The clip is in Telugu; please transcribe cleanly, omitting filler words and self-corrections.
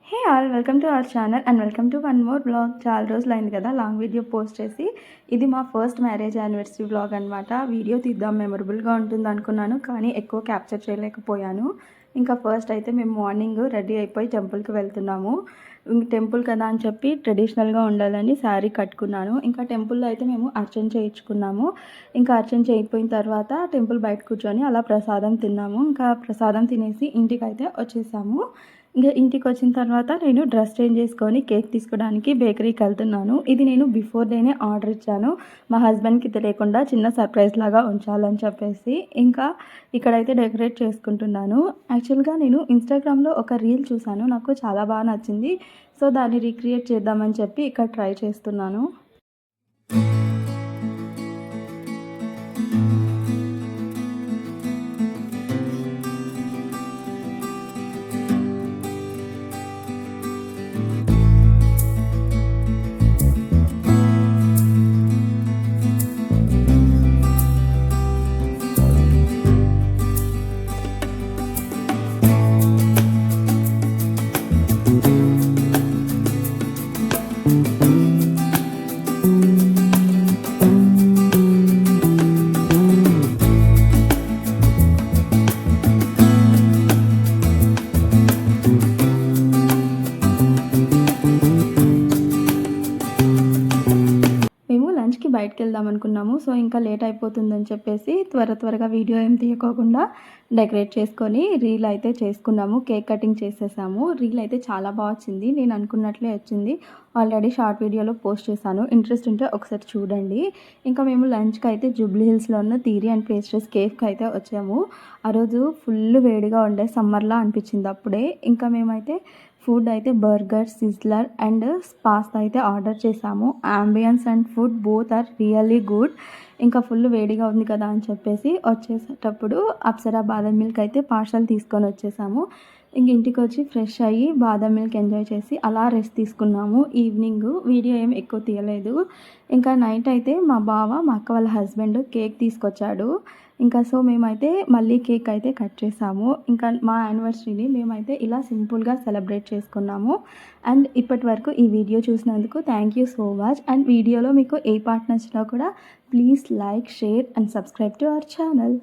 Hey all welcome to our channel and welcome to one more blog. చాలా రోజులైంది కదా లాంగ్ వీడియో పోస్ట్ చేసి. ఇది మా ఫస్ట్ మ్యారేజ్ యానివర్సరీ బ్లాగ్ అనమాట. వీడియో తీద్దాం మెమొరబుల్గా ఉంటుంది అనుకున్నాను, కానీ ఎక్కువ క్యాప్చర్ చేయలేకపోయాను. ఇంకా ఫస్ట్ అయితే మేము మార్నింగ్ రెడీ అయిపోయి టెంపుల్కి వెళ్తున్నాము. టెంపుల్ కదా అని చెప్పి ట్రెడిషనల్గా ఉండాలని శారీ కట్టుకున్నాను. ఇంకా టెంపుల్లో అయితే మేము అర్చన చేయించుకున్నాము. ఇంకా అర్చన చేయిపోయిన తర్వాత టెంపుల్ బయట కూర్చొని అలా ప్రసాదం తిన్నాము. ఇంకా ప్రసాదం తినేసి ఇంటికి అయితే వచ్చేసాము. ఇంకా ఇంటికి వచ్చిన తర్వాత నేను డ్రెస్ చేంజ్ చేసుకొని కేక్ తీసుకోవడానికి బేకరీకి వెళ్తున్నాను. ఇది నేను బిఫోర్ డేనే ఆర్డర్ ఇచ్చాను, మా హస్బెండ్కి తెలియకుండా చిన్న సర్ప్రైజ్ లాగా ఉంచాలని చెప్పేసి. ఇంకా ఇక్కడైతే డెకరేట్ చేసుకుంటున్నాను. యాక్చువల్గా నేను ఇన్స్టాగ్రామ్లో ఒక రీల్ చూశాను, నాకు చాలా బాగా నచ్చింది. సో దాన్ని రీక్రియేట్ చేద్దామని చెప్పి ఇక్కడ ట్రై చేస్తున్నాను. లంచ్కి బయటకు వెళ్దాం అనుకున్నాము. సో ఇంకా లేట్ అయిపోతుందని చెప్పేసి త్వరగా వీడియో ఏం తీయకోకుండా డెకరేట్ చేసుకొని రీల్ అయితే చేసుకున్నాము. కేక్ కటింగ్ చేసేసాము. రీల్ అయితే చాలా బాగా వచ్చింది, నేను అనుకున్నట్లే వచ్చింది. ఆల్రెడీ షార్ట్ వీడియోలో పోస్ట్ చేశాను, ఇంట్రెస్ట్ ఉంటే ఒకసారి చూడండి. ఇంకా మేము లంచ్కి అయితే జూబ్లీ హిల్స్లో ఉన్న థీరీ అండ్ పేస్ట్రీస్ కేఫ్కి అయితే వచ్చాము. ఆ రోజు ఫుల్ వేడిగా ఉండే, సమ్మర్లా అనిపించింది అప్పుడే. ఇంకా మేమైతే ఫుడ్ అయితే బర్గర్, సిజ్లర్ అండ్ పాస్తా అయితే ఆర్డర్ చేసాము. Ambience and food both are really good. ఇంకా ఫుల్ వేడిగా ఉంది కదా అని చెప్పేసి వచ్చేసేటప్పుడు అప్సరా బాదం మిల్క్ అయితే పార్సల్ తీసుకొని వచ్చేసాము. ఇంక ఇంటికి వచ్చి ఫ్రెష్ అయ్యి బాదం మిల్క్ ఎంజాయ్ చేసి అలా రెస్ట్ తీసుకున్నాము. ఈవినింగ్ వీడియో ఏం ఎక్కువ తీయలేదు. ఇంకా నైట్ అయితే మా బావ, మా అక్క వాళ్ళ హస్బెండ్ కేక్ తీసుకొచ్చాడు. ఇంకా సో మేమైతే మళ్ళీ కేక్ అయితే కట్ చేసాము. ఇంకా మా యానివర్సరీని మేమైతే ఇలా సింపుల్గా సెలబ్రేట్ చేసుకున్నాము. అండ్ ఇప్పటి వరకు ఈ వీడియో చూసినందుకు thank you so much. And వీడియోలో మీకు ఏ పార్ట్ నచ్చినా కూడా please like, share and subscribe to our channel.